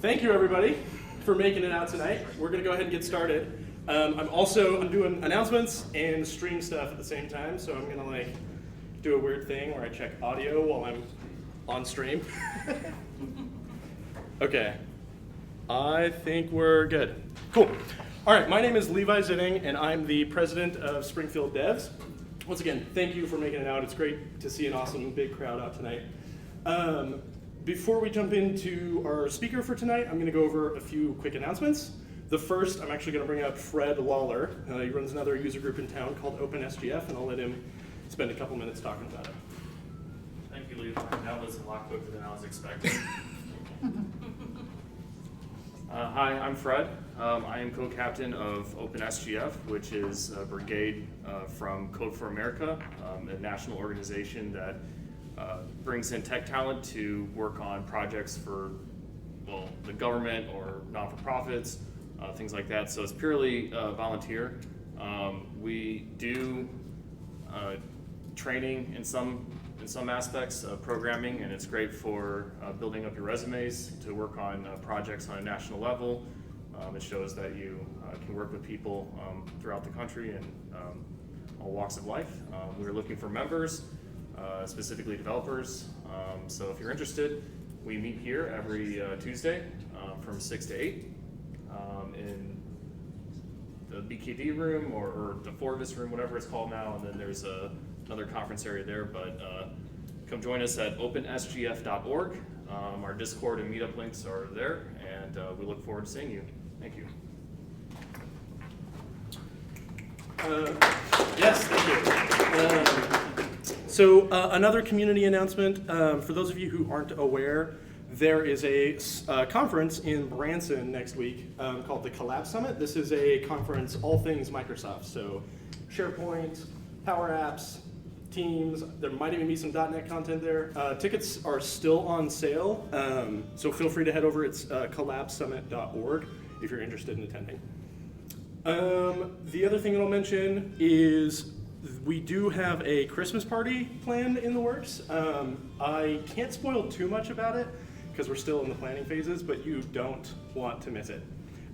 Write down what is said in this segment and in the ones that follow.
Thank you, everybody, for making it out tonight. We're going to go ahead and get started. I'm doing announcements and stream stuff at the same time, so I'm going to do a weird thing where I check audio while I'm on stream. Okay, I think we're good. Cool. All right, my name is Levi Zitting, and I'm the president of Springfield Devs. Once again, thank you for making it out. It's great to see an awesome big crowd out tonight. Before we jump into our speaker for tonight, I'm going to go over a few quick announcements. The first, I'm actually going to bring up Fred Lawler. He runs another user group in town called OpenSGF, and I'll let him spend a couple minutes talking about it. Thank you, Levi. That was a lot quicker than I was expecting. Hi, I'm Fred. I am co-captain of OpenSGF, which is a brigade from Code for America, a national organization that brings in tech talent to work on projects for, well, the government or non-for-profits, things like that. So it's purely volunteer. We do training in some aspects of programming, and it's great for building up your resumes to work on projects on a national level. It shows that you can work with people throughout the country and all walks of life. We're looking for members, specifically developers. So if you're interested, we meet here every Tuesday from 6 to 8 in the BKD room or the Forvis room, whatever it's called now, and then there's another conference area there, but come join us at opensgf.org. Our Discord and meetup links are there, and we look forward to seeing you. Thank you. Yes, thank you. So another community announcement, for those of you who aren't aware, there is a conference in Branson next week called the Collab Summit. This is a conference all things Microsoft, so SharePoint, Power Apps, Teams, there might even be some .NET content there. Tickets are still on sale, so feel free to head over. It's collabsummit.org if you're interested in attending. The other thing that I'll mention is we do have a Christmas party planned in the works. I can't spoil too much about it because we're still in the planning phases, but you don't want to miss it.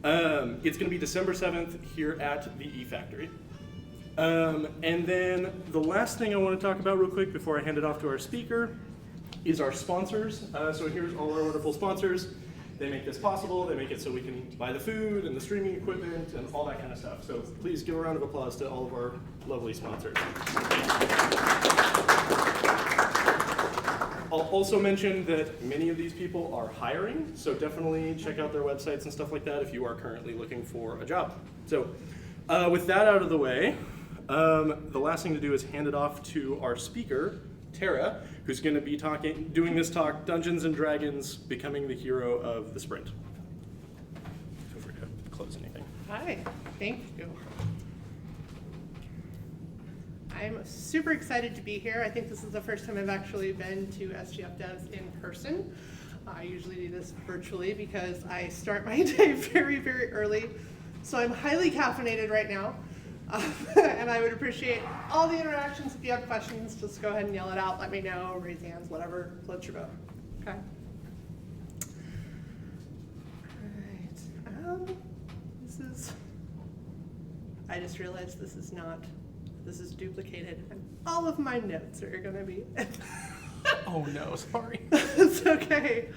It's going to be December 7th here at the E-Factory. And then the last thing I want to talk about real quick before I hand it off to our speaker is our sponsors. So here's all our wonderful sponsors. They make this possible. They make it so we can buy the food and the streaming equipment and all that kind of stuff. So please give a round of applause to all of our lovely sponsors. I'll also mention that many of these people are hiring, so definitely check out their websites and stuff like that if you are currently looking for a job. So with that out of the way, the last thing to do is hand it off to our speaker, Tara, who's going to be doing this talk, Dungeons and Dragons, Becoming the Hero of the Sprint. Feel free to close anything. Hi, thank you. I'm super excited to be here. I think this is the first time I've actually been to SGF Devs in person. I usually do this virtually because I start my day very, very early. So I'm highly caffeinated right now. And I would appreciate all the interactions. If you have questions, just go ahead and yell it out. Let me know, raise hands, whatever, floats your boat. Okay? All right. I just realized this is duplicated, and all of my notes are gonna be. Oh no, sorry. It's okay.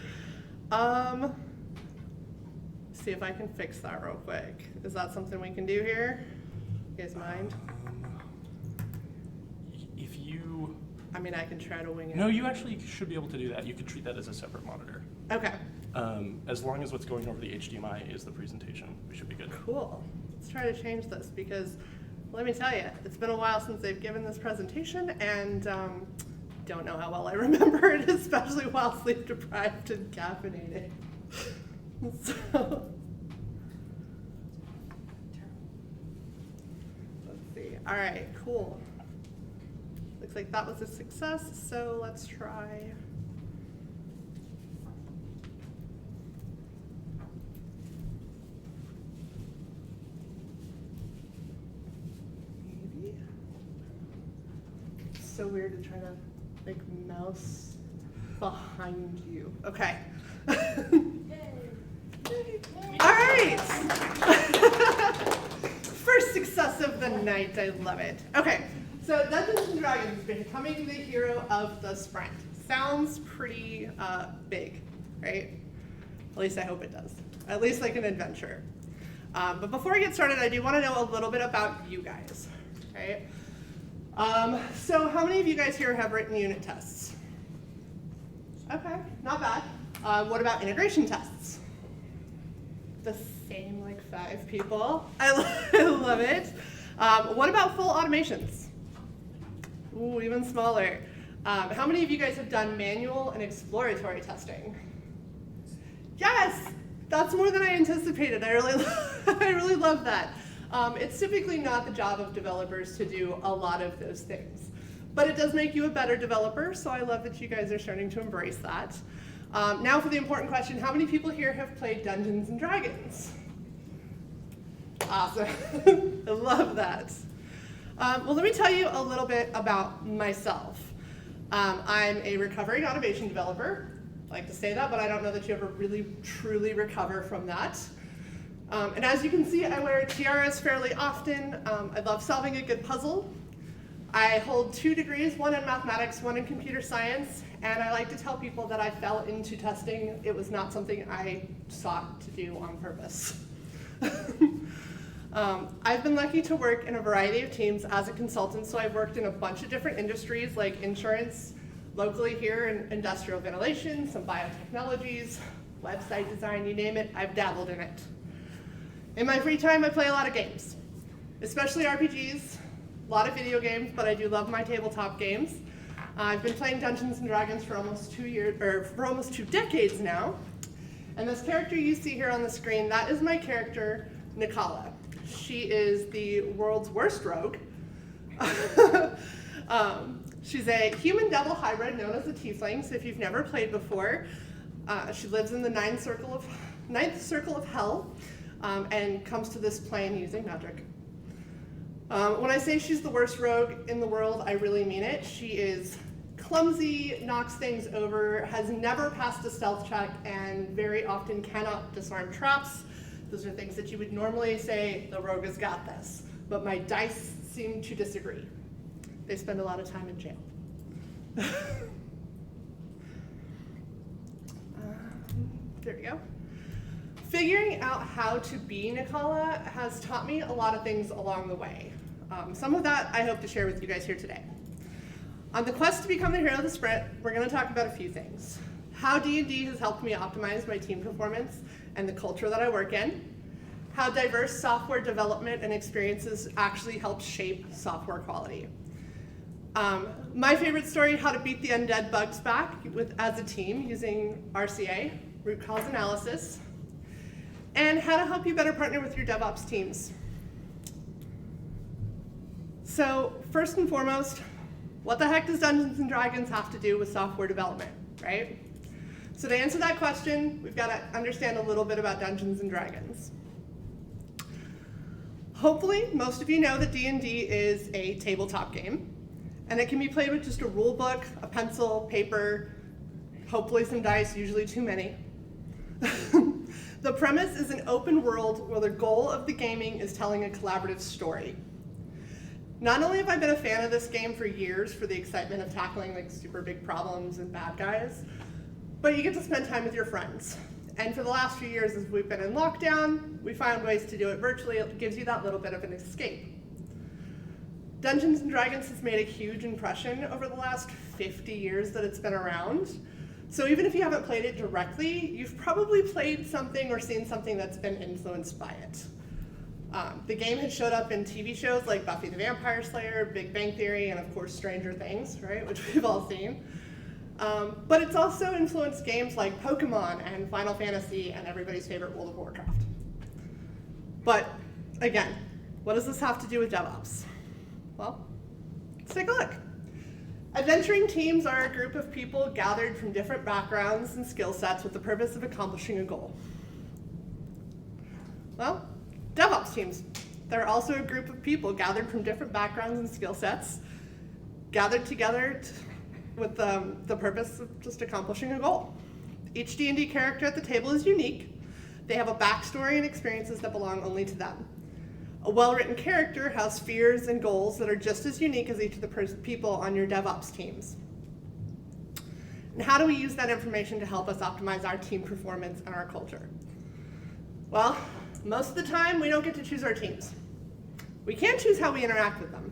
See if I can fix that real quick. Is that something we can do here? You guys mind? If you... I mean, I can try to wing it. No, you actually should be able to do that. You could treat that as a separate monitor. Okay. As long as what's going over the HDMI is the presentation, we should be good. Cool. Let's try to change this because, let me tell you, it's been a while since they've given this presentation, and don't know how well I remember it, especially while sleep deprived and caffeinated. So, let's see. All right, cool. Looks like that was a success, so let's try. Maybe. It's so weird to try to mouse behind you. Okay. right, I love it. Okay, so Dungeons and Dragons, becoming the hero of the sprint. Sounds pretty big, right? At least I hope it does. At least like an adventure. But before I get started, I do want to know a little bit about you guys, right? So how many of you guys here have written unit tests? Okay, not bad. What about integration tests? The same, like 5 people. I love it. What about full automations? Ooh, even smaller. How many of you guys have done manual and exploratory testing? Yes, that's more than I anticipated. I really love that. It's typically not the job of developers to do a lot of those things, but it does make you a better developer, so I love that you guys are starting to embrace that. Now for the important question, how many people here have played Dungeons and Dragons? Awesome, I love that. Well, let me tell you a little bit about myself. I'm a recovering automation developer. I like to say that, but I don't know that you ever really truly recover from that. And as you can see, I wear tiaras fairly often. I love solving a good puzzle. I hold 2 degrees, one in mathematics, one in computer science, and I like to tell people that I fell into testing. It was not something I sought to do on purpose. I've been lucky to work in a variety of teams as a consultant, so I've worked in a bunch of different industries like insurance, locally here in industrial ventilation, some biotechnologies, website design, you name it, I've dabbled in it. In my free time, I play a lot of games, especially RPGs, a lot of video games, but I do love my tabletop games. I've been playing Dungeons and Dragons for almost 2 years, or for almost 2 decades now. And this character you see here on the screen, that is my character, Nikala. She is the world's worst rogue. She's a human devil hybrid known as a tiefling, so if you've never played before, she lives in the ninth circle of hell, and comes to this plane using magic. When I say she's the worst rogue in the world, I really mean it. She is clumsy, knocks things over, has never passed a stealth check, and very often cannot disarm traps. Those are things that you would normally say, the rogue has got this, but my dice seem to disagree. They spend a lot of time in jail. There we go. Figuring out how to be Nikala has taught me a lot of things along the way. Some of that I hope to share with you guys here today. On the quest to become the hero of the sprint, we're going to talk about a few things. How D&D has helped me optimize my team performance and the culture that I work in. How diverse software development and experiences actually help shape software quality. My favorite story, how to beat the undead bugs back as a team using RCA, root cause analysis, and how to help you better partner with your DevOps teams. So first and foremost, what the heck does Dungeons and Dragons have to do with software development, right? So to answer that question, we've got to understand a little bit about Dungeons and Dragons. Hopefully, most of you know that D&D is a tabletop game, and it can be played with just a rule book, a pencil, paper, hopefully some dice, usually too many. The premise is an open world where the goal of the gaming is telling a collaborative story. Not only have I been a fan of this game for years for the excitement of tackling like super big problems and bad guys, but you get to spend time with your friends. And for the last few years as we've been in lockdown, we found ways to do it virtually. It gives you that little bit of an escape. Dungeons and Dragons has made a huge impression over the last 50 years that it's been around. So even if you haven't played it directly, you've probably played something or seen something that's been influenced by it. The game has showed up in TV shows like Buffy the Vampire Slayer, Big Bang Theory, and of course Stranger Things, right, which we've all seen. But it's also influenced games like Pokemon and Final Fantasy and everybody's favorite World of Warcraft. But again, what does this have to do with DevOps? Well, let's take a look. Adventuring teams are a group of people gathered from different backgrounds and skill sets with the purpose of accomplishing a goal. Well, DevOps teams, they're also a group of people gathered from different backgrounds and skill sets, gathered together with the purpose of just accomplishing a goal. Each D&D character at the table is unique. They have a backstory and experiences that belong only to them. A well-written character has fears and goals that are just as unique as each of the people on your DevOps teams. And how do we use that information to help us optimize our team performance and our culture? Well, most of the time, we don't get to choose our teams. We can choose how we interact with them.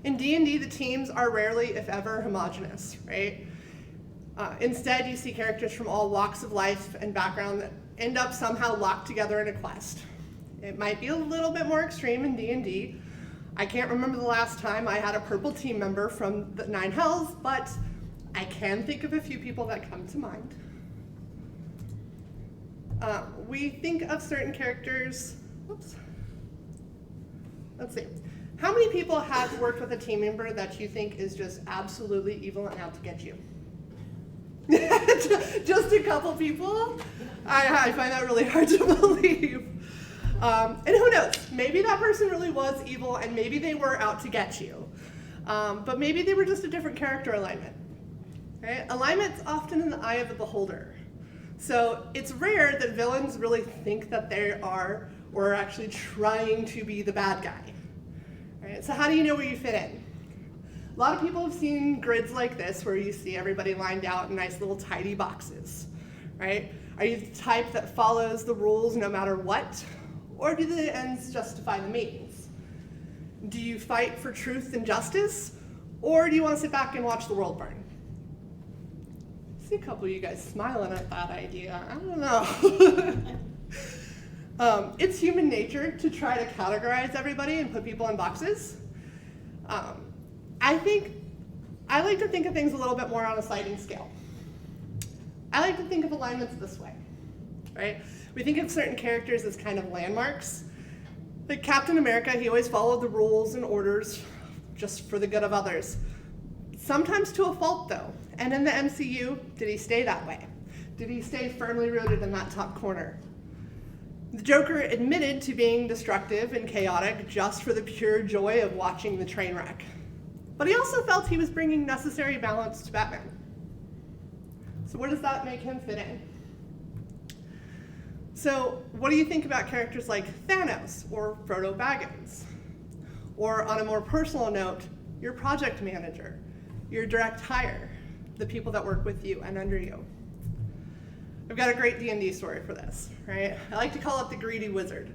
In D&D, the teams are rarely, if ever, homogenous, right? Instead, you see characters from all walks of life and background that end up somehow locked together in a quest. It might be a little bit more extreme in D&D. I can't remember the last time I had a purple team member from the Nine Hells, but I can think of a few people that come to mind. We think of certain characters, let's see. How many people have worked with a team member that you think is just absolutely evil and out to get you? Just a couple people? I find that really hard to believe. And who knows, maybe that person really was evil and maybe they were out to get you. But maybe they were just a different character alignment. Right? Alignment's often in the eye of the beholder. So it's rare that villains really think that they are or are actually trying to be the bad guy. Right? So how do you know where you fit in? A lot of people have seen grids like this where you see everybody lined out in nice little tidy boxes, right? Are you the type that follows the rules no matter what? Or do the ends justify the means? Do you fight for truth and justice? Or do you want to sit back and watch the world burn? I see a couple of you guys smiling at that idea. I don't know. It's human nature to try to categorize everybody and put people in boxes. I like to think of things a little bit more on a sliding scale. I like to think of alignments this way, right? We think of certain characters as kind of landmarks. Like Captain America, he always followed the rules and orders just for the good of others. Sometimes to a fault though. And in the MCU, did he stay that way? Did he stay firmly rooted in that top corner? The Joker admitted to being destructive and chaotic just for the pure joy of watching the train wreck. But he also felt he was bringing necessary balance to Batman. So where does that make him fit in? So what do you think about characters like Thanos or Frodo Baggins? Or on a more personal note, your project manager, your direct hire, the people that work with you and under you. I've got a great D&D story for this, right? I like to call it the greedy wizard.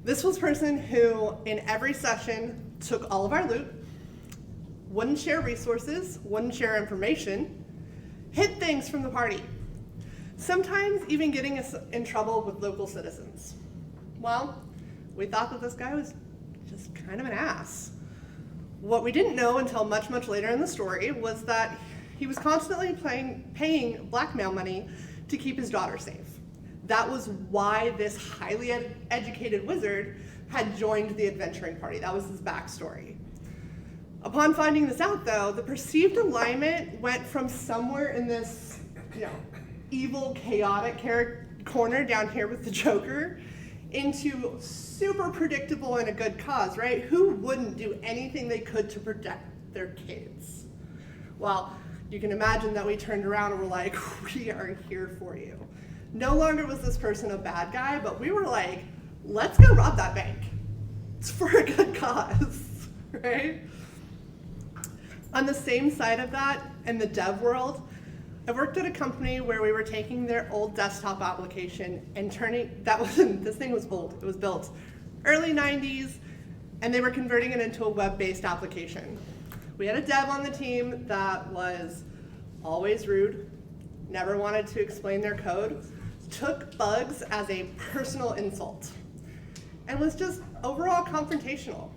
This was a person who, in every session, took all of our loot, wouldn't share resources, wouldn't share information, hid things from the party, sometimes even getting us in trouble with local citizens. Well, we thought that this guy was just kind of an ass. What we didn't know until much, much later in the story was that he was constantly paying blackmail money to keep his daughter safe. That was why this highly educated wizard had joined the adventuring party. That was his backstory. Upon finding this out, though, the perceived alignment went from somewhere in this, evil, chaotic corner down here with the Joker into super predictable and a good cause, right? Who wouldn't do anything they could to protect their kids? Well, you can imagine that we turned around and were like, we are here for you. No longer was this person a bad guy, but we were like, let's go rob that bank. It's for a good cause, right? On the same side of that, in the dev world, I worked at a company where we were taking their old desktop application and this thing was old, it was built early 90s, and they were converting it into a web-based application. We had a dev on the team that was always rude, never wanted to explain their code, took bugs as a personal insult, and was just overall confrontational.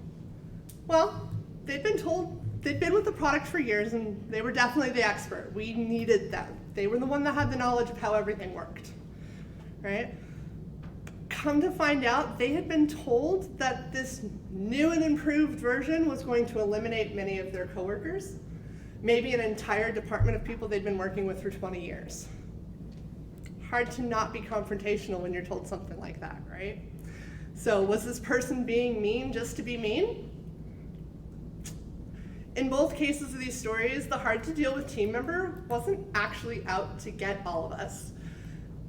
Well, they'd been with the product for years and they were definitely the expert. We needed them. They were the one that had the knowledge of how everything worked, right? Come to find out, they had been told that this new and improved version was going to eliminate many of their coworkers, maybe an entire department of people they'd been working with for 20 years. Hard to not be confrontational when you're told something like that, right? So was this person being mean just to be mean? In both cases of these stories, the hard to deal with team member wasn't actually out to get all of us.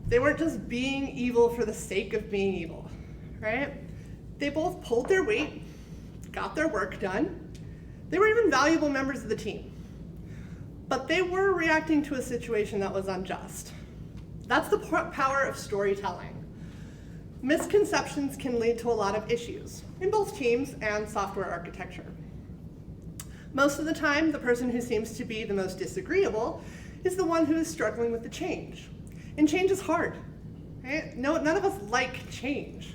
They weren't just being evil for the sake of being evil, right? They both pulled their weight, got their work done. They were even valuable members of the team. But they were reacting to a situation that was unjust. That's the power of storytelling. Misconceptions can lead to a lot of issues in both teams and software architecture. Most of the time, the person who seems to be the most disagreeable is the one who is struggling with the change. And change is hard. Right? None of us like change.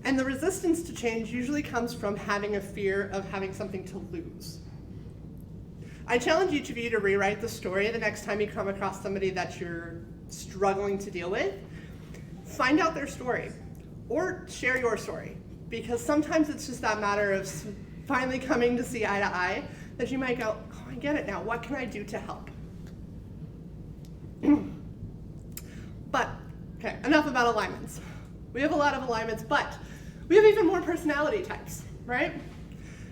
And the resistance to change usually comes from having a fear of having something to lose. I challenge each of you to rewrite the story the next time you come across somebody that you're struggling to deal with. Find out their story, or share your story, because sometimes it's just that matter of finally coming to see eye to eye that you might go, oh, I get it now, what can I do to help? But, okay, enough about alignments. We have a lot of alignments, but we have even more personality types, right?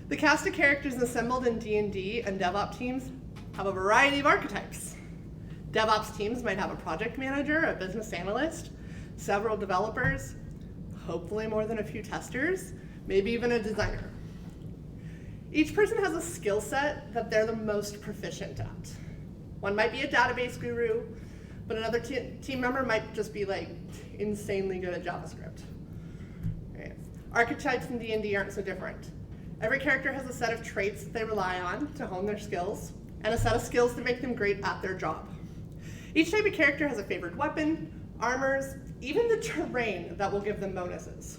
The cast of characters assembled in D&D and DevOps teams have a variety of archetypes. DevOps teams might have a project manager, a business analyst, several developers, hopefully more than a few testers, maybe even a designer. Each person has a skill set that they're the most proficient at. One might be a database guru, but another team member might just be like insanely good at JavaScript. Right. Archetypes in D&D aren't so different. Every character has a set of traits that they rely on to hone their skills, and a set of skills to make them great at their job. Each type of character has a favorite weapon, armors, even the terrain that will give them bonuses.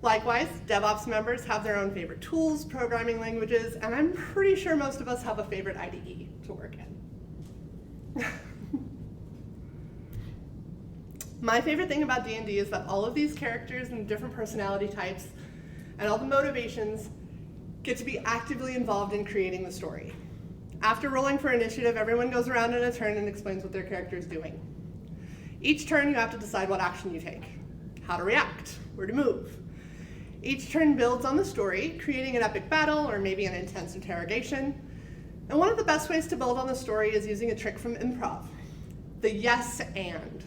Likewise, DevOps members have their own favorite tools, programming languages, and I'm pretty sure most of us have a favorite IDE to work in. My favorite thing about D&D is that all of these characters and different personality types and all the motivations get to be actively involved in creating the story. After rolling for initiative, everyone goes around in a turn and explains what their character is doing. Each turn, you have to decide what action you take, how to react, where to move. Each turn builds on the story, creating an epic battle or maybe an intense interrogation. And one of the best ways to build on the story is using a trick from improv, the yes and.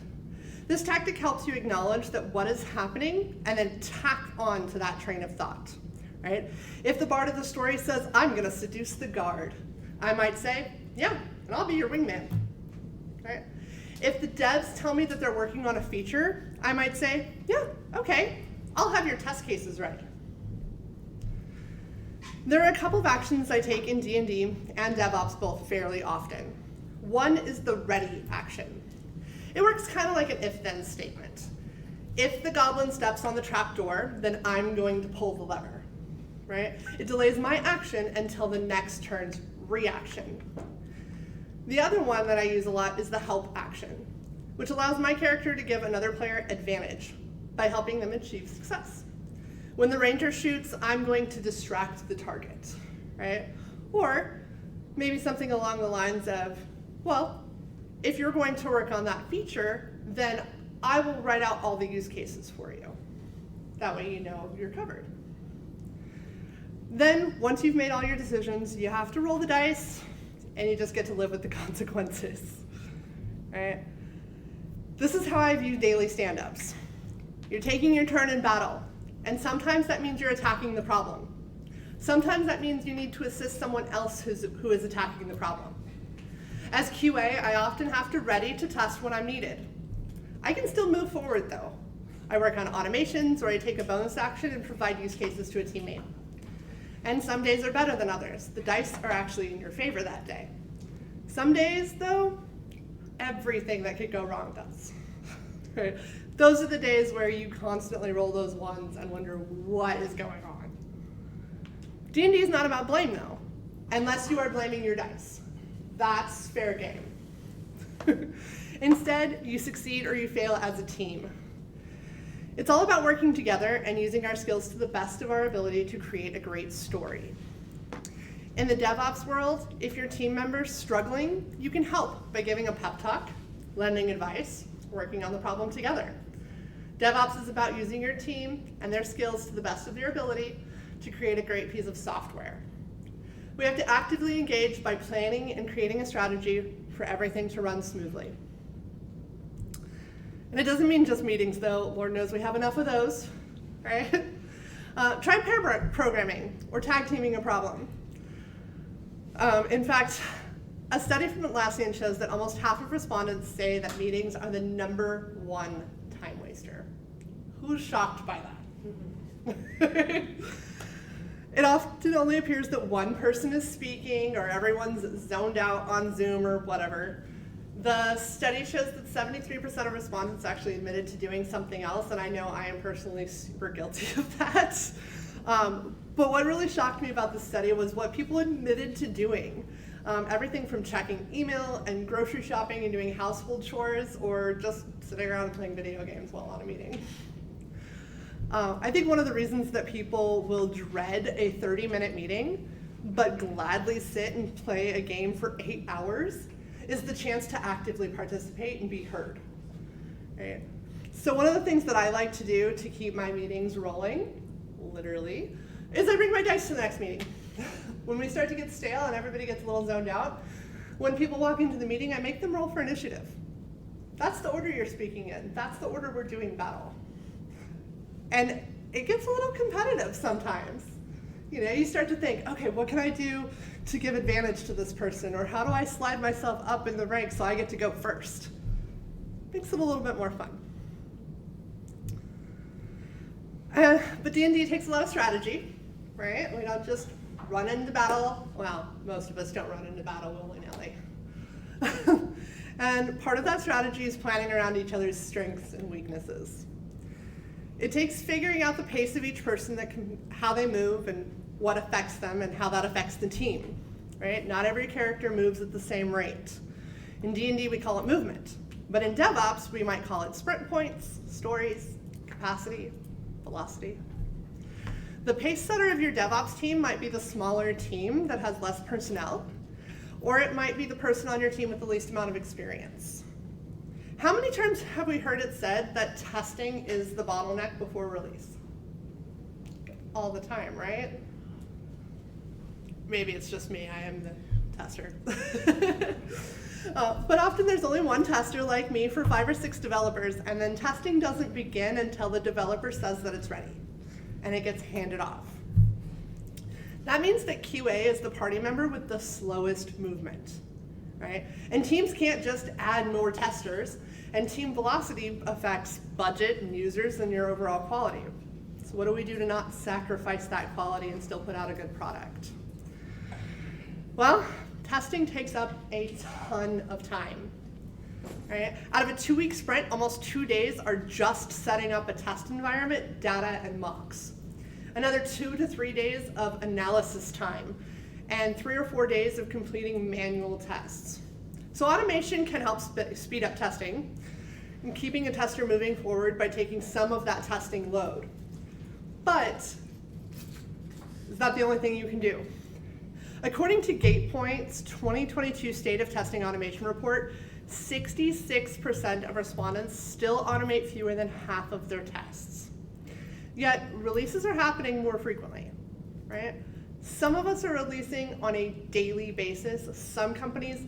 This tactic helps you acknowledge that what is happening and then tack on to that train of thought, right? If the bard of the story says, I'm gonna seduce the guard, I might say, yeah, and I'll be your wingman, right? If the devs tell me that they're working on a feature, I might say, yeah, okay, I'll have your test cases ready. There are a couple of actions I take in D&D and DevOps both fairly often. One is the ready action. It works kind of like an if-then statement. If the goblin steps on the trapdoor, then I'm going to pull the lever, right? It delays my action until the next turn's reaction. The other one that I use a lot is the help action, which allows my character to give another player advantage by helping them achieve success. When the ranger shoots, I'm going to distract the target, right? Or maybe something along the lines of, well, if you're going to work on that feature, then I will write out all the use cases for you. That way you know you're covered. Then, once you've made all your decisions, you have to roll the dice, and you just get to live with the consequences, right? This is how I view daily stand-ups. You're taking your turn in battle, and sometimes that means you're attacking the problem. Sometimes that means you need to assist someone else who is attacking the problem. As QA, I often have to ready to test when I'm needed. I can still move forward though. I work on automations, or I take a bonus action and provide use cases to a teammate. And some days are better than others. The dice are actually in your favor that day. Some days though, everything that could go wrong does. Right? Those are the days where you constantly roll those ones and wonder what is going on. D&D is not about blame though, unless you are blaming your dice. That's fair game. Instead, you succeed or you fail as a team. It's all about working together and using our skills to the best of our ability to create a great story. In the DevOps world, if your team member's struggling, you can help by giving a pep talk, lending advice, working on the problem together. DevOps is about using your team and their skills to the best of their ability to create a great piece of software. We have to actively engage by planning and creating a strategy for everything to run smoothly. And it doesn't mean just meetings though. Lord knows we have enough of those, right? Try pair programming or tag teaming a problem. In fact, a study from Atlassian shows that almost half of respondents say that meetings are the #1 time waster. Who's shocked by that? It often only appears that one person is speaking or everyone's zoned out on Zoom or whatever. The study shows that 73% of respondents actually admitted to doing something else, and I know I am personally super guilty of that. But what really shocked me about this study was what people admitted to doing. Everything from checking email and grocery shopping and doing household chores, or just sitting around playing video games while on a meeting. I think one of the reasons that people will dread a 30-minute meeting, but gladly sit and play a game for 8 hours, is the chance to actively participate and be heard. Right? So one of the things that I like to do to keep my meetings rolling, literally, is I bring my dice to the next meeting. When we start to get stale and everybody gets a little zoned out, when people walk into the meeting, I make them roll for initiative. That's the order you're speaking in. That's the order we're doing battle. And it gets a little competitive sometimes. You know, you start to think, okay, what can I do to give advantage to this person? Or how do I slide myself up in the ranks so I get to go first? Makes it a little bit more fun. But D&D takes a lot of strategy, right? We don't just run into battle. Well, most of us don't run into battle willy-nilly. And part of that strategy is planning around each other's strengths and weaknesses. It takes figuring out the pace of each person, how they move and what affects them and how that affects the team, right? Not every character moves at the same rate. In D&D, we call it movement. But in DevOps, we might call it sprint points, stories, capacity, velocity. The pace setter of your DevOps team might be the smaller team that has less personnel, or it might be the person on your team with the least amount of experience. How many times have we heard it said that testing is the bottleneck before release? All the time, right? Maybe it's just me, I am the tester. But often there's only one tester like me for 5 or 6 developers, and then testing doesn't begin until the developer says that it's ready, and it gets handed off. That means that QA is the party member with the slowest movement, right? And teams can't just add more testers, and team velocity affects budget and users and your overall quality. So what do we do to not sacrifice that quality and still put out a good product? Well, testing takes up a ton of time, right? Out of a 2-week sprint, almost 2 days are just setting up a test environment, data, and mocks. Another 2 to 3 days of analysis time, and 3 or 4 days of completing manual tests. So automation can help speed up testing, and keeping a tester moving forward by taking some of that testing load. But is that the only thing you can do? According to GatePoint's 2022 State of Testing Automation Report, 66% of respondents still automate fewer than half of their tests. Yet releases are happening more frequently, right? Some of us are releasing on a daily basis, some companies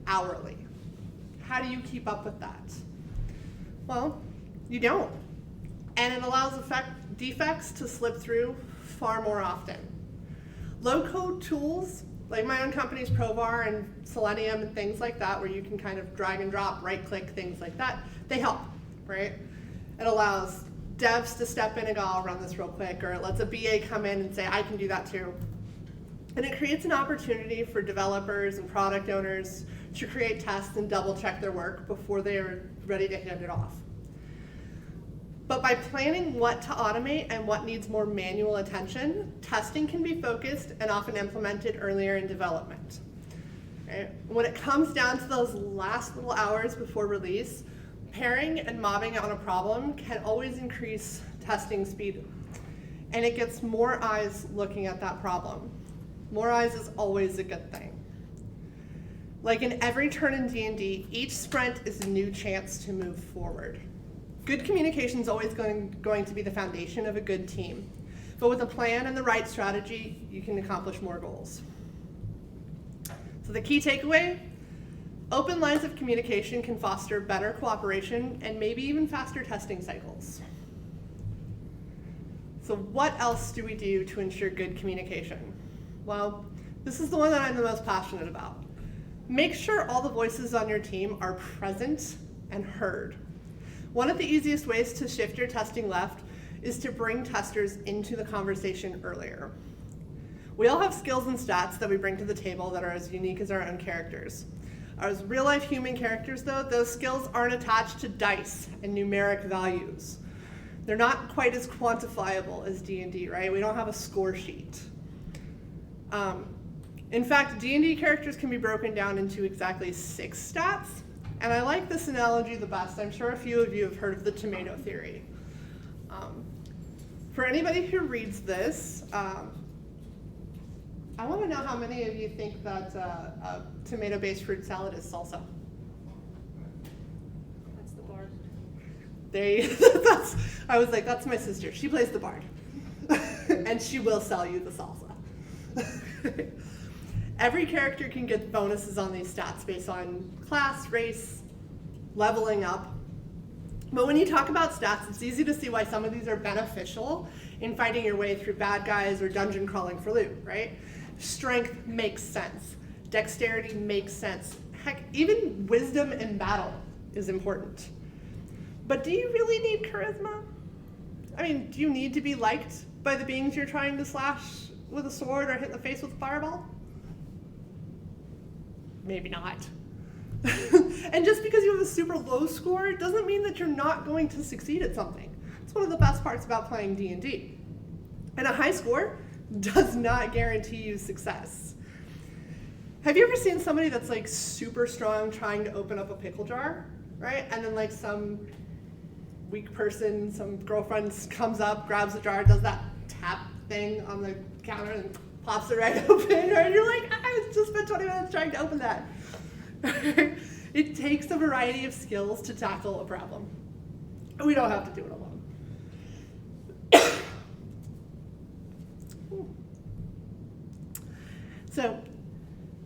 hourly. How do you keep up with that? Well, you don't. And it allows defects to slip through far more often. Low-code tools, like my own company's Provar and Selenium and things like that, where you can kind of drag and drop, right-click, things like that, they help, right? It allows devs to step in and go, I'll run this real quick, or it lets a BA come in and say, I can do that too. And it creates an opportunity for developers and product owners to create tests and double-check their work before they are ready to hand it off. But by planning what to automate and what needs more manual attention, testing can be focused and often implemented earlier in development. Right? When it comes down to those last little hours before release, pairing and mobbing on a problem can always increase testing speed, and it gets more eyes looking at that problem. More eyes is always a good thing. Like in every turn in D&D, each sprint is a new chance to move forward. Good communication is always going to be the foundation of a good team. But with a plan and the right strategy, you can accomplish more goals. So the key takeaway, open lines of communication can foster better cooperation and maybe even faster testing cycles. So what else do we do to ensure good communication? Well, this is the one that I'm the most passionate about. Make sure all the voices on your team are present and heard. One of the easiest ways to shift your testing left is to bring testers into the conversation earlier. We all have skills and stats that we bring to the table that are as unique as our own characters. As real-life human characters, though, those skills aren't attached to dice and numeric values. They're not quite as quantifiable as D&D, right? We don't have a score sheet. In fact, D&D characters can be broken down into exactly 6 stats, and I like this analogy the best. I'm sure a few of you have heard of the tomato theory. For anybody who reads this, I want to know how many of you think that a tomato-based fruit salad is salsa. That's the bard. I was like, that's my sister. She plays the bard. And she will sell you the salsa. Every character can get bonuses on these stats based on class, race, leveling up. But when you talk about stats, it's easy to see why some of these are beneficial in fighting your way through bad guys or dungeon crawling for loot, right? Strength makes sense. Dexterity makes sense. Heck, even wisdom in battle is important. But do you really need charisma? I mean, do you need to be liked by the beings you're trying to slash with a sword or hit in the face with a fireball? Maybe not. And just because you have a super low score doesn't mean that you're not going to succeed at something. It's one of the best parts about playing D&D. And a high score does not guarantee you success. Have you ever seen somebody that's like super strong trying to open up a pickle jar, right? And then like some weak person, some girlfriend comes up, grabs the jar, does that tap thing on the counter and pops it right open, and you're like, I just spent 20 minutes trying to open that. It takes a variety of skills to tackle a problem. We don't have to do it alone. So,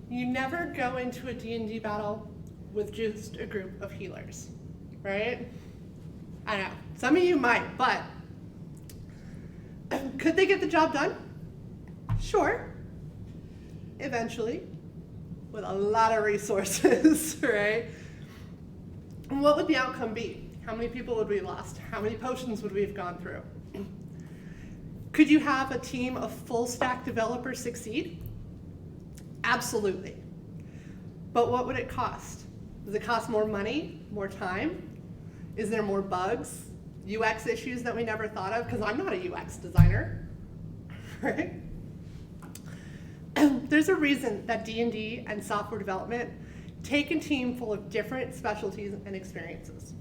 you never go into a D&D battle with just a group of healers, right? I know, some of you might, but could they get the job done? Sure, eventually, with a lot of resources, right? And what would the outcome be? How many people would we have lost? How many potions would we have gone through? Could you have a team of full stack developers succeed? Absolutely. But what would it cost? Does it cost more money, more time? Is there more bugs, UX issues that we never thought of? Because I'm not a UX designer, right? There's a reason that D&D and software development take a team full of different specialties and experiences.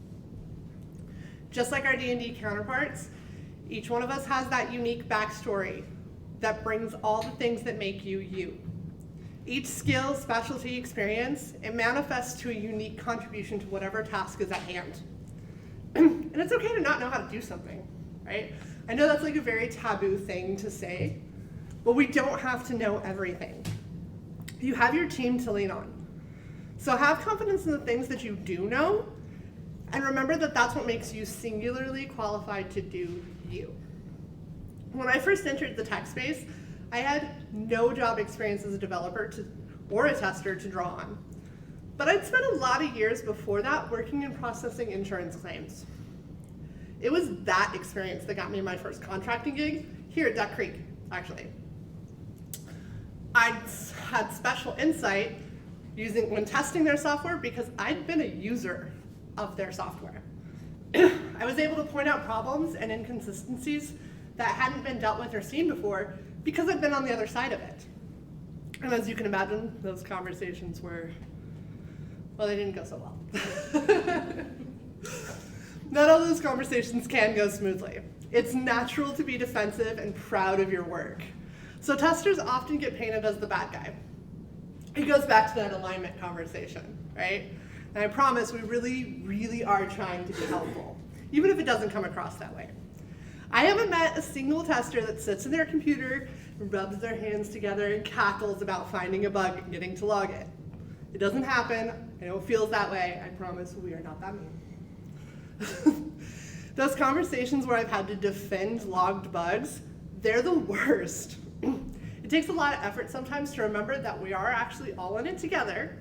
Just like our D&D counterparts, each one of us has that unique backstory that brings all the things that make you you. Each skill, specialty, experience, it manifests to a unique contribution to whatever task is at hand. And it's okay to not know how to do something, right? I know that's like a very taboo thing to say, but we don't have to know everything. You have your team to lean on. So have confidence in the things that you do know, and remember that that's what makes you singularly qualified to do you. When I first entered the tech space, I had no job experience as a developer or a tester to draw on. But I'd spent a lot of years before that working in processing insurance claims. It was that experience that got me my first contracting gig here at Duck Creek, actually. I had special insight when testing their software because I'd been a user of their software. I was able to point out problems and inconsistencies that hadn't been dealt with or seen before because I'd been on the other side of it. And as you can imagine, those conversations were, well, they didn't go so well. Not all those conversations can go smoothly. It's natural to be defensive and proud of your work. So testers often get painted as the bad guy. It goes back to that alignment conversation, right? And I promise we really, really are trying to be helpful, even if it doesn't come across that way. I haven't met a single tester that sits in their computer, rubs their hands together, and cackles about finding a bug and getting to log it. It doesn't happen. I know it feels that way. I promise we are not that mean. Those conversations where I've had to defend logged bugs, they're the worst. It takes a lot of effort sometimes to remember that we are actually all in it together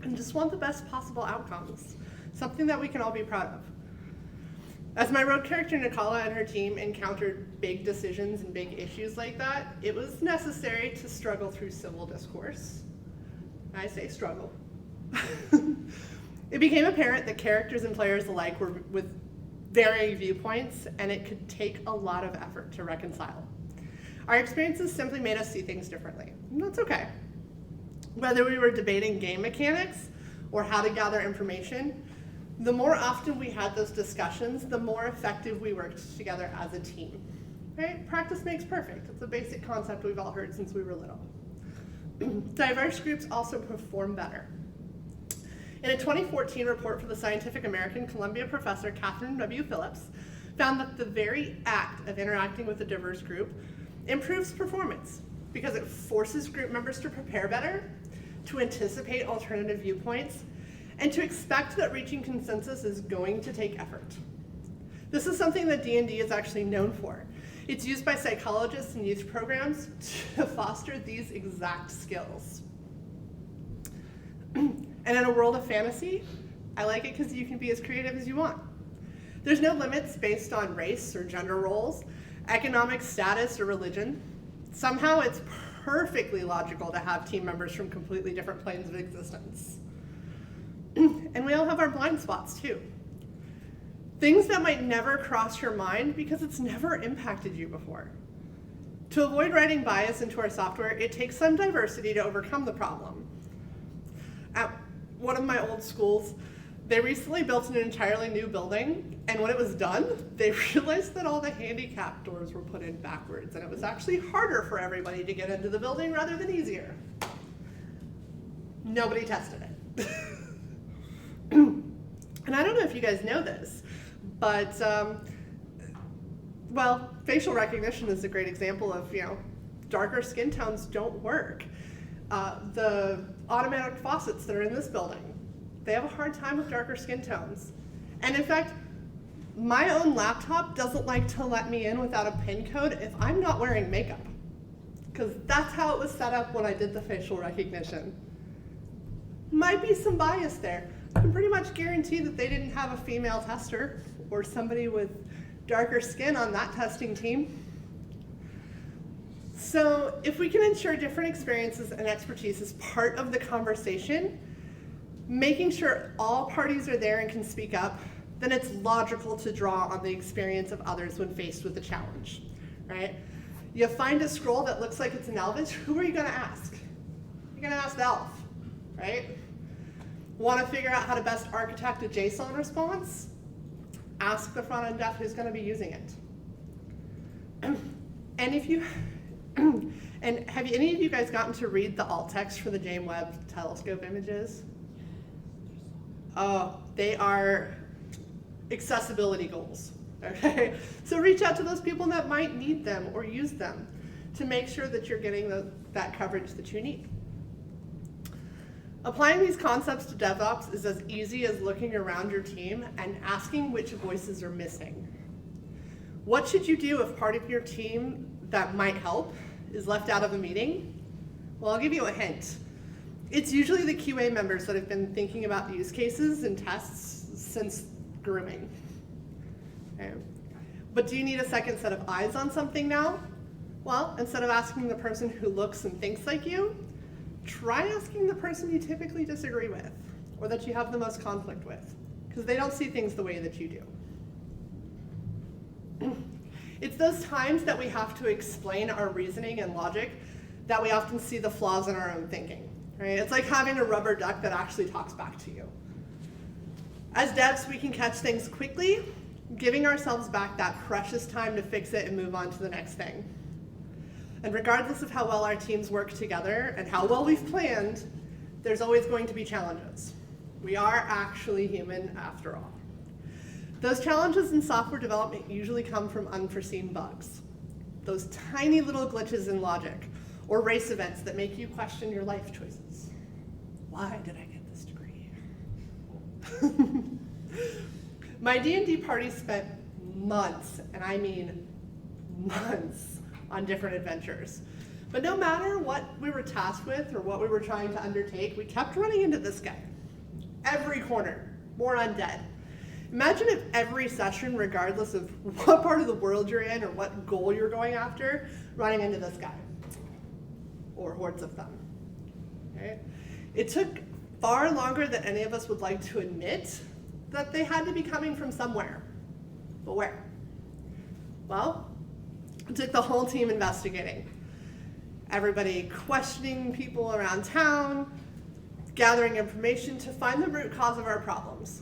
and just want the best possible outcomes, something that we can all be proud of. As my rogue character Nicola and her team encountered big decisions and big issues like that, it was necessary to struggle through civil discourse. I say struggle. It became apparent that characters and players alike were with varying viewpoints, and it could take a lot of effort to reconcile. Our experiences simply made us see things differently, and that's okay. Whether we were debating game mechanics or how to gather information, the more often we had those discussions, the more effective we worked together as a team. Right? Practice makes perfect. It's a basic concept we've all heard since we were little. Diverse groups also perform better. In a 2014 report for the Scientific American, Columbia professor Catherine W. Phillips found that the very act of interacting with a diverse group improves performance because it forces group members to prepare better, to anticipate alternative viewpoints, and to expect that reaching consensus is going to take effort. This is something that D&D is actually known for. It's used by psychologists and youth programs to foster these exact skills. And in a world of fantasy, I like it because you can be as creative as you want. There's no limits based on race or gender roles, economic status, or religion. Somehow it's perfectly logical to have team members from completely different planes of existence. And we all have our blind spots too. Things that might never cross your mind because it's never impacted you before. To avoid writing bias into our software, it takes some diversity to overcome the problem. At one of my old schools, they recently built an entirely new building, and when it was done, they realized that all the handicap doors were put in backwards, and it was actually harder for everybody to get into the building rather than easier. Nobody tested it. And I don't know if you guys know this, but, well, facial recognition is a great example of, darker skin tones don't work. The automatic faucets that are in this building, they have a hard time with darker skin tones. And in fact, my own laptop doesn't like to let me in without a PIN code if I'm not wearing makeup, because that's how it was set up when I did the facial recognition. Might be some bias there. I can pretty much guarantee that they didn't have a female tester or somebody with darker skin on that testing team. So if we can ensure different experiences and expertise is part of the conversation, making sure all parties are there and can speak up, then it's logical to draw on the experience of others when faced with a challenge, right? You find a scroll that looks like it's an Elvish, who are you gonna ask? You're gonna ask the elf, right? Want to figure out how to best architect a JSON response? Ask the front-end dev who's going to be using it. And if you, and have any of you guys gotten to read the alt text for the James Webb Telescope images? Oh, they are accessibility goals, okay? So reach out to those people that might need them or use them to make sure that you're getting that coverage that you need. Applying these concepts to DevOps is as easy as looking around your team and asking which voices are missing. What should you do if part of your team that might help is left out of a meeting? Well, I'll give you a hint. It's usually the QA members that have been thinking about use cases and tests since grooming. Okay. But do you need a second set of eyes on something now? Well, instead of asking the person who looks and thinks like you, try asking the person you typically disagree with or that you have the most conflict with, because they don't see things the way that you do. It's those times that we have to explain our reasoning and logic that we often see the flaws in our own thinking, right? It's like having a rubber duck that actually talks back to you. As devs, we can catch things quickly, giving ourselves back that precious time to fix it and move on to the next thing. And regardless of how well our teams work together and how well we've planned, there's always going to be challenges. We are actually human after all. Those challenges in software development usually come from unforeseen bugs. Those tiny little glitches in logic or race events that make you question your life choices. Why did I get this degree? My D&D party spent months, and I mean months, on different adventures. But no matter what we were tasked with or what we were trying to undertake, we kept running into this guy. Every corner, more undead. Imagine if every session, regardless of what part of the world you're in or what goal you're going after, running into this guy. Or hordes of them. Okay? It took far longer than any of us would like to admit that they had to be coming from somewhere. But where? Well, it took the whole team investigating. Everybody questioning people around town, gathering information to find the root cause of our problems.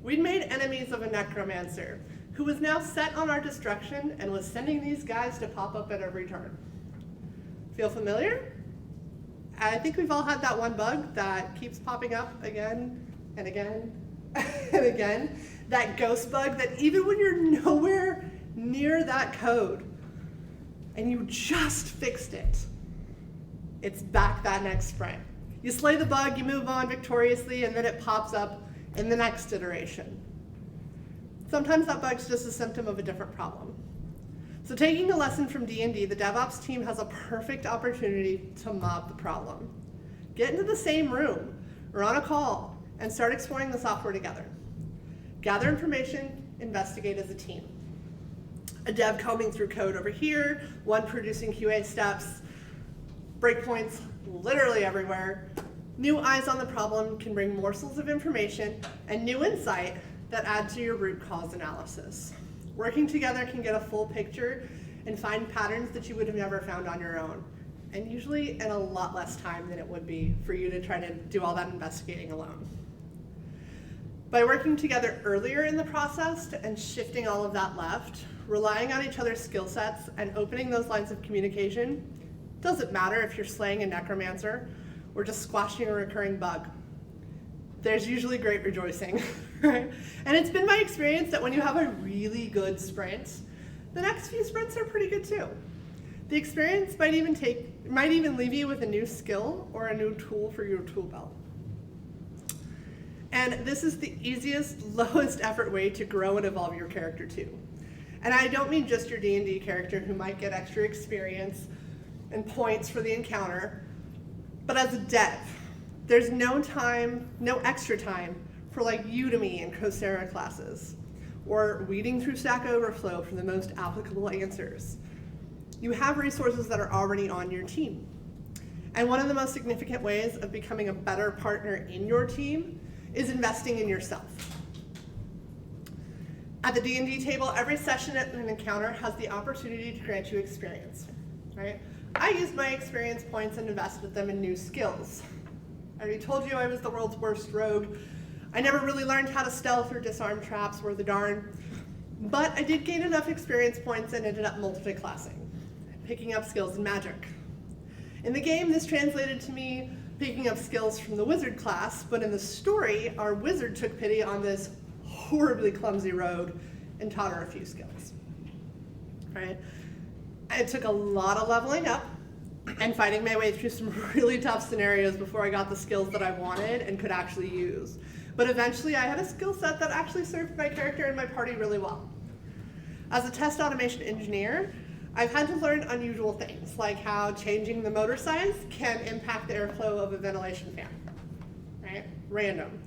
We'd made enemies of a necromancer who was now set on our destruction and was sending these guys to pop up at every turn. Feel familiar? I think we've all had that one bug that keeps popping up again and again and again. That ghost bug that even when you're nowhere near that code and you just fixed it, it's back that next sprint. You slay the bug, you move on victoriously, and then it pops up in the next iteration. Sometimes that bug's just a symptom of a different problem. So taking a lesson from D&D, the DevOps team has a perfect opportunity to mob the problem. Get into the same room or on a call and start exploring the software together. Gather information, investigate as a team. A dev combing through code over here, one producing QA steps, breakpoints literally everywhere. New eyes on the problem can bring morsels of information and new insight that add to your root cause analysis. Working together can get a full picture and find patterns that you would have never found on your own, and usually in a lot less time than it would be for you to try to do all that investigating alone. By working together earlier in the process and shifting all of that left, relying on each other's skill sets and opening those lines of communication, doesn't matter if you're slaying a necromancer or just squashing a recurring bug. There's usually great rejoicing, right? And it's been my experience that when you have a really good sprint, the next few sprints are pretty good too. The experience might even leave you with a new skill or a new tool for your tool belt. And this is the easiest, lowest effort way to grow and evolve your character too. And I don't mean just your D&D character who might get extra experience and points for the encounter, but as a dev, there's no extra time for like Udemy and Coursera classes, or weeding through Stack Overflow for the most applicable answers. You have resources that are already on your team. And one of the most significant ways of becoming a better partner in your team is investing in yourself. At the D&D table, every session at an encounter has the opportunity to grant you experience, right? I used my experience points and invested them in new skills. I already told you I was the world's worst rogue. I never really learned how to stealth or disarm traps worth a darn, but I did gain enough experience points and ended up multi-classing, picking up skills in magic. In the game, this translated to me picking up skills from the wizard class, but in the story, our wizard took pity on this horribly clumsy rogue and taught her a few skills, right? It took a lot of leveling up and fighting my way through some really tough scenarios before I got the skills that I wanted and could actually use. But eventually I had a skill set that actually served my character and my party really well. As a test automation engineer, I've had to learn unusual things, like how changing the motor size can impact the airflow of a ventilation fan, right? Random.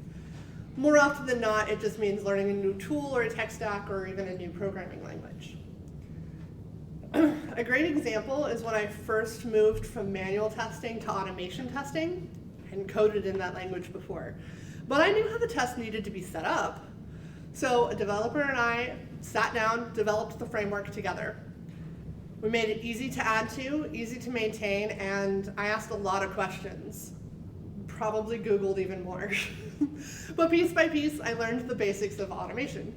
More often than not, it just means learning a new tool or a tech stack or even a new programming language. A great example is when I first moved from manual testing to automation testing. I hadn't coded in that language before, but I knew how the test needed to be set up. So a developer and I sat down, developed the framework together. We made it easy to add to, easy to maintain, and I asked a lot of questions. Probably Googled even more. But piece by piece, I learned the basics of automation.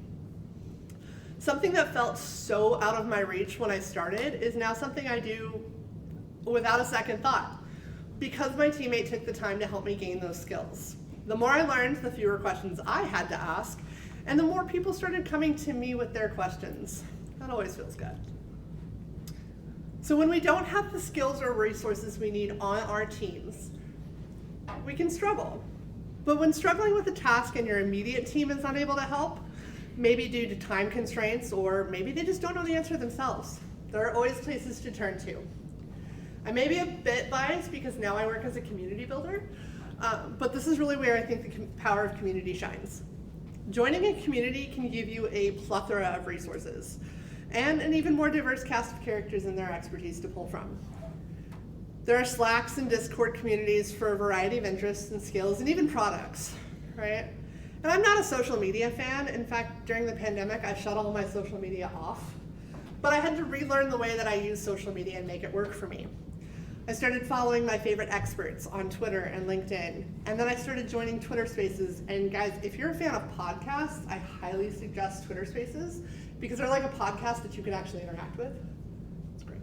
Something that felt so out of my reach when I started is now something I do without a second thought, because my teammate took the time to help me gain those skills. The more I learned, the fewer questions I had to ask, and the more people started coming to me with their questions. That always feels good. So when we don't have the skills or resources we need on our teams, we can struggle. But when struggling with a task and your immediate team is unable to help, maybe due to time constraints, or maybe they just don't know the answer themselves. There are always places to turn to. I may be a bit biased because now I work as a community builder, but this is really where I think the power of community shines. Joining a community can give you a plethora of resources and an even more diverse cast of characters and their expertise to pull from. There are Slacks and Discord communities for a variety of interests and skills and even products, right? And I'm not a social media fan. In fact, during the pandemic, I shut all my social media off. But I had to relearn the way that I use social media and make it work for me. I started following my favorite experts on Twitter and LinkedIn, and then I started joining Twitter Spaces. And guys, if you're a fan of podcasts, I highly suggest Twitter Spaces because they're like a podcast that you can actually interact with. It's great.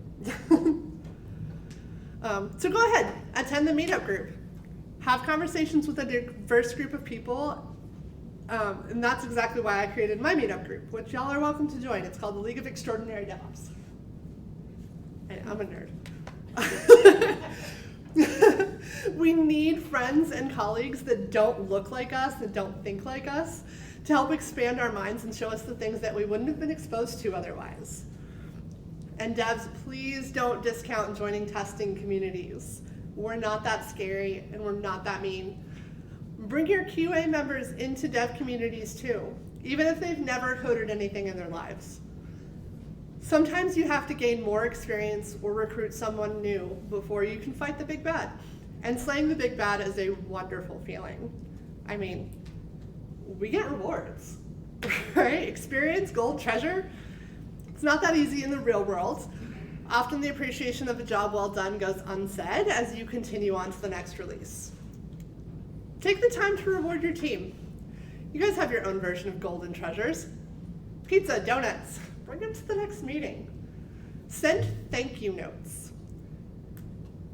So go ahead, attend the meetup group. Have conversations with a diverse group of people, and that's exactly why I created my meetup group, which y'all are welcome to join. It's called the League of Extraordinary DevOps. I'm a nerd. We need friends and colleagues that don't look like us, that don't think like us, to help expand our minds and show us the things that we wouldn't have been exposed to otherwise. And devs, please don't discount joining testing communities. We're not that scary and we're not that mean. Bring your QA members into dev communities too, even if they've never coded anything in their lives. Sometimes you have to gain more experience or recruit someone new before you can fight the big bad. And slaying the big bad is a wonderful feeling. I mean, we get rewards, right? Experience, gold, treasure. It's not that easy in the real world. Often the appreciation of a job well done goes unsaid as you continue on to the next release. Take the time to reward your team. You guys have your own version of golden treasures. Pizza, donuts, bring them to the next meeting. Send thank you notes.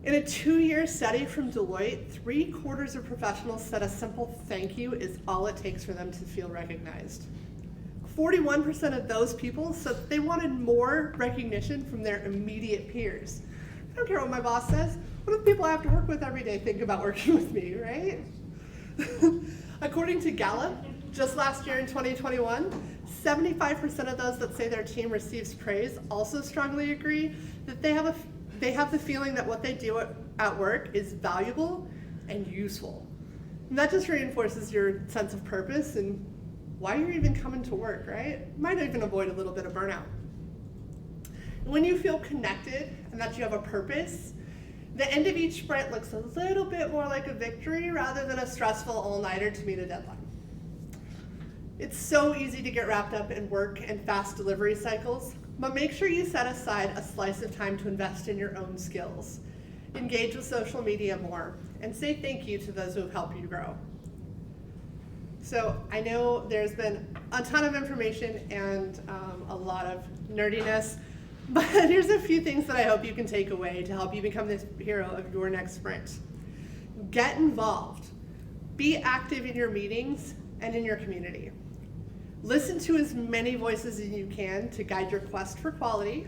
In a 2-year study from Deloitte, 3/4 of professionals said a simple thank you is all it takes for them to feel recognized. 41% of those people said they wanted more recognition from their immediate peers. I don't care what my boss says. What do the people I have to work with every day think about working with me, right? According to Gallup, just last year in 2021, 75% of those that say their team receives praise also strongly agree that they have the feeling that what they do at work is valuable and useful. And that just reinforces your sense of purpose and why you're even coming to work, right? Might even avoid a little bit of burnout. When you feel connected and that you have a purpose, the end of each sprint looks a little bit more like a victory rather than a stressful all-nighter to meet a deadline. It's so easy to get wrapped up in work and fast delivery cycles, but make sure you set aside a slice of time to invest in your own skills. Engage with social media more, and say thank you to those who have helped you grow. So I know there's been a ton of information and a lot of nerdiness, but here's a few things that I hope you can take away to help you become this hero of your next sprint. Get involved. Be active in your meetings and in your community. Listen to as many voices as you can to guide your quest for quality.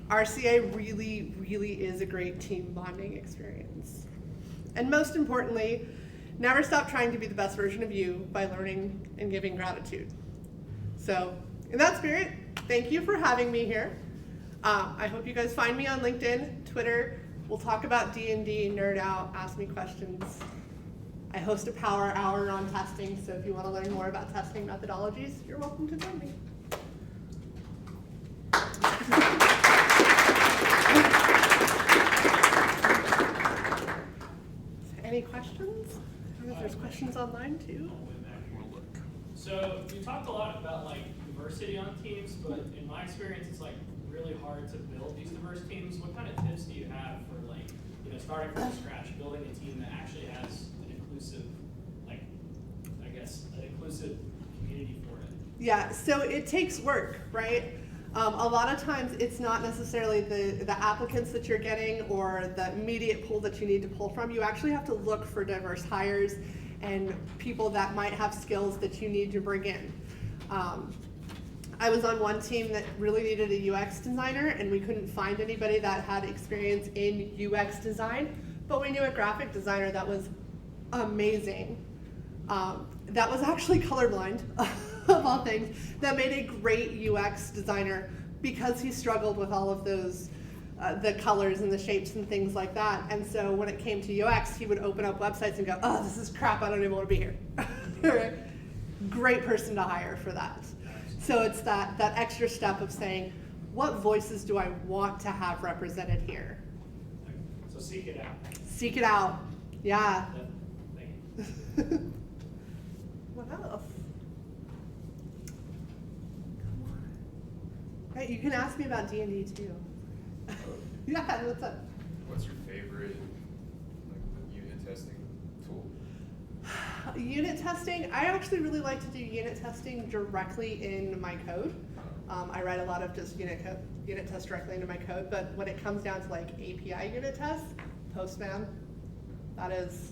RCA really, really is a great team bonding experience. And most importantly, never stop trying to be the best version of you by learning and giving gratitude. So, in that spirit, thank you for having me here. I hope you guys find me on LinkedIn, Twitter. We'll talk about D&D, nerd out, ask me questions. I host a power hour on testing, so if you want to learn more about testing methodologies, you're welcome to join me. Any questions? I don't know if there's questions online too. So you talked a lot about like diversity on teams, but in my experience, it's like really hard to build these diverse teams. What kind of tips do you have for like, starting from scratch, building a team that actually has an inclusive, like, I guess, an inclusive community for it? Yeah, so it takes work, right? A lot of times it's not necessarily the applicants that you're getting or the immediate pool that you need to pull from. You actually have to look for diverse hires and people that might have skills that you need to bring in. I was on one team that really needed a UX designer, and we couldn't find anybody that had experience in UX design, but we knew a graphic designer that was amazing. That was actually colorblind. of all things, that made a great UX designer because he struggled with all of those, the colors and the shapes and things like that. And so when it came to UX, he would open up websites and go, oh, this is crap, I don't even want to be here. Great person to hire for that. So it's that extra step of saying, what voices do I want to have represented here? So seek it out. Seek it out. Yeah. Thank you. What else? Come on. Hey, you can ask me about D&D too. Yeah, what's up? What's your favorite unit testing tool? Unit testing, I actually really like to do unit testing directly in my code. I write a lot of just unit tests directly into my code, but when it comes down to like API unit tests, Postman, that is,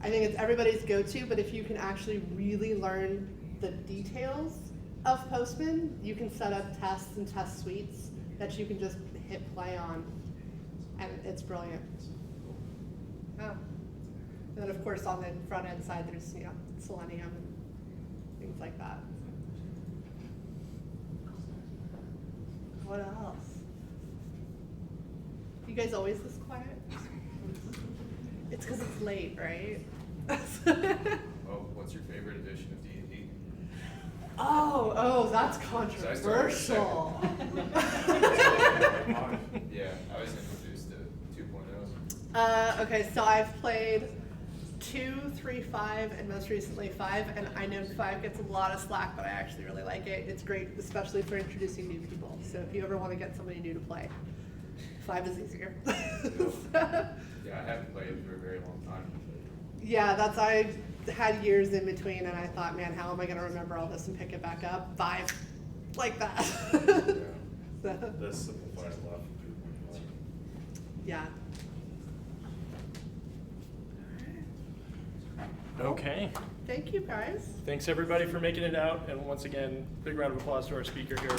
I think it's everybody's go-to, but if you can actually really learn the details of Postman, you can set up tests and test suites that you can just hit play on, and it's brilliant. Oh. And then of course on the front end side, there's Selenium and things like that. What else? You guys always this quiet? It's because it's late, right? Well, what's your favorite edition of D&D? Oh, that's I controversial. Yeah, I was introduced to 2.0. Okay, so I've played 2, 3, 5, and most recently 5, and I know 5 gets a lot of slack, but I actually really like it. It's great, especially for introducing new people. So if you ever want to get somebody new to play, 5 is easier. Yeah, I haven't played it for a very long time. Yeah, I had years in between, and I thought, man, how am I going to remember all this and pick it back up? 5, like that. So, That simplifies a lot for people. yeah. Okay. Thank you, guys. Thanks everybody for making it out, and once again, big round of applause to our speaker here.